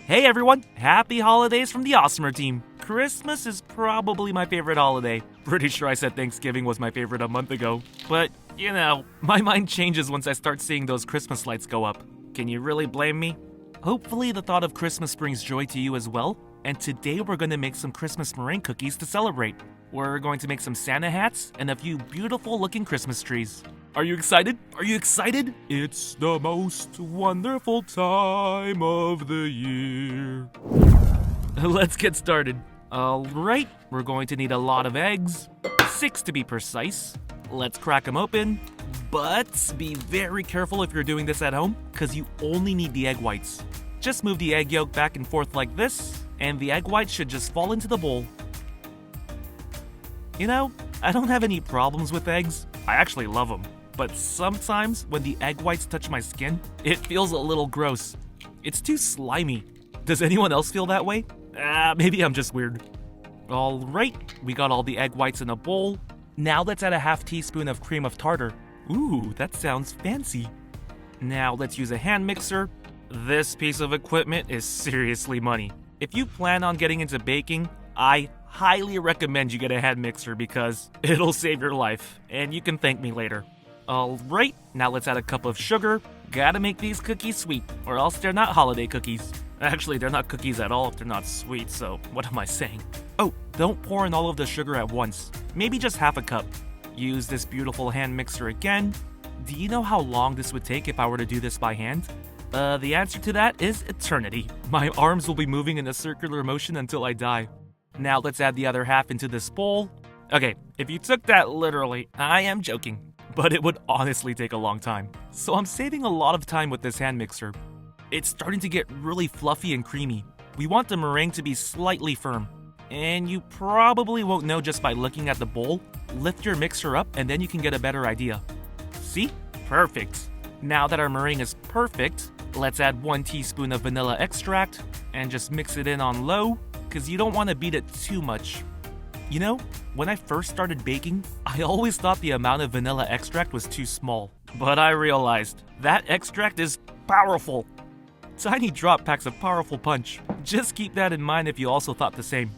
Hey everyone, happy holidays from the AWESMR team. Christmas is probably my favorite holiday. Pretty sure I said Thanksgiving was my favorite a month ago. But, my mind changes once I start seeing those Christmas lights go up. Can you really blame me? Hopefully the thought of Christmas brings joy to you as well. And today we're going to make some Christmas meringue cookies to celebrate. We're going to make some Santa hats and a few beautiful looking Christmas trees. Are you excited? Are you excited? It's the most wonderful time of the year. Let's get started. Alright, we're going to need a lot of eggs. 6 to be precise. Let's crack them open. But be very careful if you're doing this at home, because you only need the egg whites. Just move the egg yolk back and forth like this, and the egg whites should just fall into the bowl. I don't have any problems with eggs. I actually love them. But sometimes, when the egg whites touch my skin, it feels a little gross. It's too slimy. Does anyone else feel that way? Maybe I'm just weird. Alright, we got all the egg whites in a bowl. Now let's add a half teaspoon of cream of tartar. Ooh, that sounds fancy. Now let's use a hand mixer. This piece of equipment is seriously money. If you plan on getting into baking, I highly recommend you get a hand mixer because it'll save your life, and you can thank me later. Alright, now let's add a cup of sugar. Gotta make these cookies sweet, or else they're not holiday cookies. Actually, they're not cookies at all if they're not sweet, so what am I saying? Oh, don't pour in all of the sugar at once. Maybe just half a cup. Use this beautiful hand mixer again. Do you know how long this would take if I were to do this by hand? The answer to that is eternity. My arms will be moving in a circular motion until I die. Now let's add the other half into this bowl. Okay, if you took that literally, I am joking. But it would honestly take a long time. So I'm saving a lot of time with this hand mixer. It's starting to get really fluffy and creamy. We want the meringue to be slightly firm. And you probably won't know just by looking at the bowl. Lift your mixer up and then you can get a better idea. See? Perfect. Now that our meringue is perfect, let's add 1 teaspoon of vanilla extract and just mix it in on low, because you don't want to beat it too much. When I first started baking, I always thought the amount of vanilla extract was too small. But I realized that extract is powerful. Tiny drop packs a powerful punch. Just keep that in mind if you also thought the same.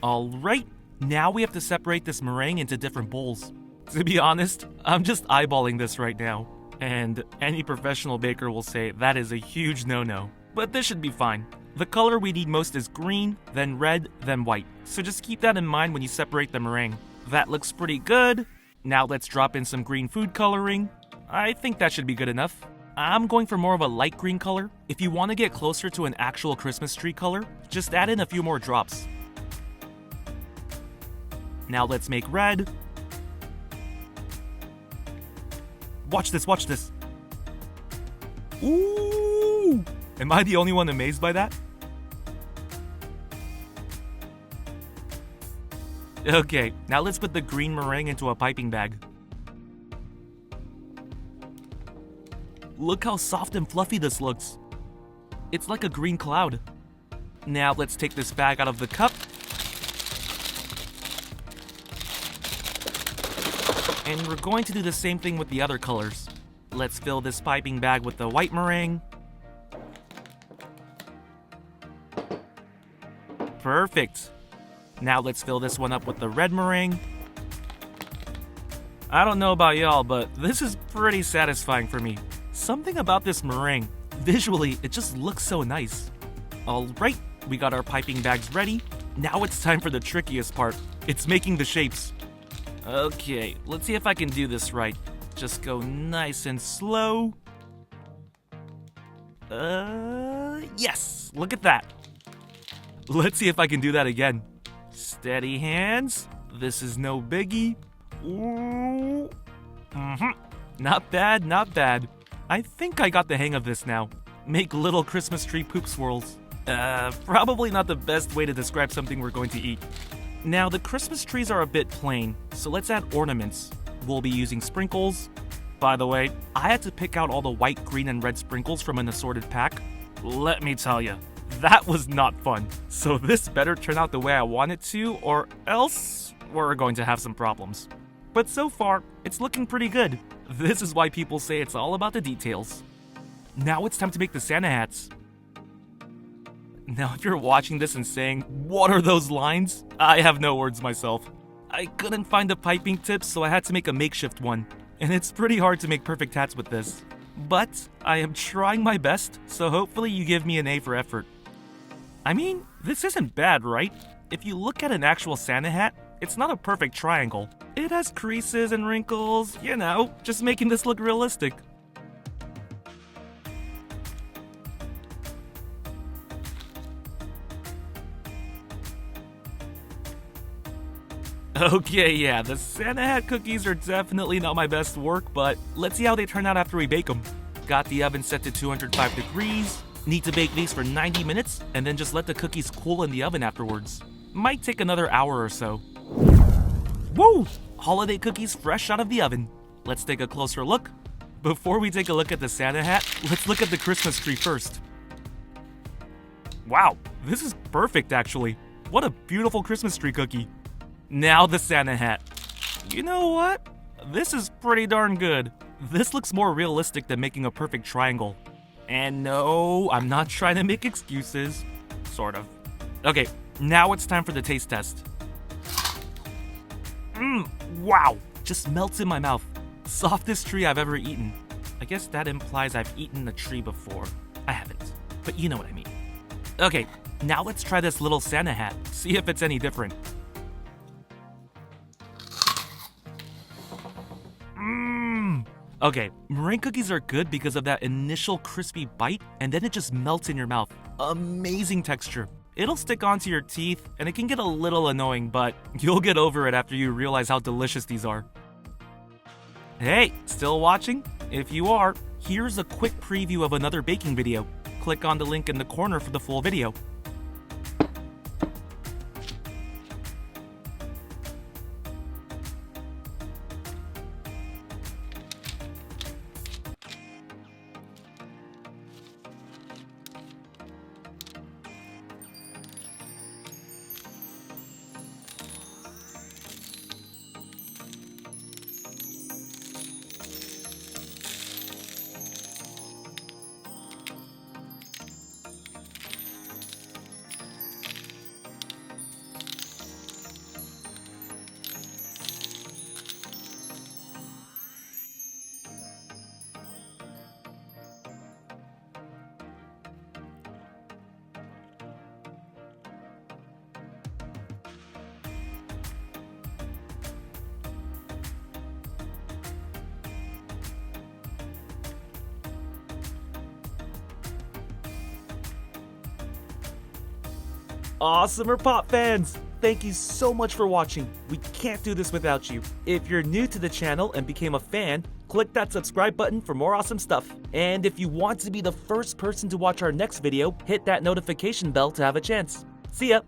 Alright, now we have to separate this meringue into different bowls. To be honest, I'm just eyeballing this right now. And any professional baker will say that is a huge no-no. But this should be fine. The color we need most is green, then red, then white. So just keep that in mind when you separate the meringue. That looks pretty good. Now let's drop in some green food coloring. I think that should be good enough. I'm going for more of a light green color. If you want to get closer to an actual Christmas tree color, just add in a few more drops. Now let's make red. Watch this, watch this. Ooh! Am I the only one amazed by that? Okay, now let's put the green meringue into a piping bag. Look how soft and fluffy this looks. It's like a green cloud. Now let's take this bag out of the cup. And we're going to do the same thing with the other colors. Let's fill this piping bag with the white meringue. Perfect. Now let's fill this one up with the red meringue. I don't know about y'all, but this is pretty satisfying for me. Something about this meringue, visually, it just looks so nice. Alright, we got our piping bags ready. Now it's time for the trickiest part. It's making the shapes. Okay, let's see if I can do this right. Just go nice and slow. Yes, look at that. Let's see if I can do that again. Steady hands. This is no biggie. Ooh. Not bad, not bad. I think I got the hang of this now. Make little Christmas tree poop swirls. Probably not the best way to describe something we're going to eat. Now, the Christmas trees are a bit plain, so let's add ornaments. We'll be using sprinkles. By the way, I had to pick out all the white, green, and red sprinkles from an assorted pack. Let me tell ya, that was not fun. So this better turn out the way I want it to, or else we're going to have some problems. But so far, it's looking pretty good. This is why people say it's all about the details. Now it's time to make the Santa hats. Now if you're watching this and saying, "What are those lines?" I have no words myself. I couldn't find a piping tip, so I had to make a makeshift one. And it's pretty hard to make perfect hats with this. But I am trying my best, so hopefully you give me an A for effort. I mean, this isn't bad, right? If you look at an actual Santa hat, it's not a perfect triangle. It has creases and wrinkles, you know, just making this look realistic. Okay, yeah, the Santa hat cookies are definitely not my best work, but let's see how they turn out after we bake them. Got the oven set to 205 degrees. Need to bake these for 90 minutes, and then just let the cookies cool in the oven afterwards. Might take another hour or so. Woo! Holiday cookies fresh out of the oven. Let's take a closer look. Before we take a look at the Santa hat, let's look at the Christmas tree first. Wow, this is perfect actually. What a beautiful Christmas tree cookie. Now the Santa hat. You know what? This is pretty darn good. This looks more realistic than making a perfect triangle. And no, I'm not trying to make excuses. Sort of. Okay, now it's time for the taste test. Wow, just melts in my mouth. Softest tree I've ever eaten. I guess that implies I've eaten a tree before. I haven't, but you know what I mean. Okay, now let's try this little Santa hat. See if it's any different. Okay, meringue cookies are good because of that initial crispy bite, and then it just melts in your mouth. Amazing texture. It'll stick onto your teeth, and it can get a little annoying, but you'll get over it after you realize how delicious these are. Hey, still watching? If you are, here's a quick preview of another baking video. Click on the link in the corner for the full video. AWESMR Pop fans! Thank you so much for watching. We can't do this without you. If you're new to the channel and became a fan, click that subscribe button for more awesome stuff. And if you want to be the first person to watch our next video, hit that notification bell to have a chance. See ya!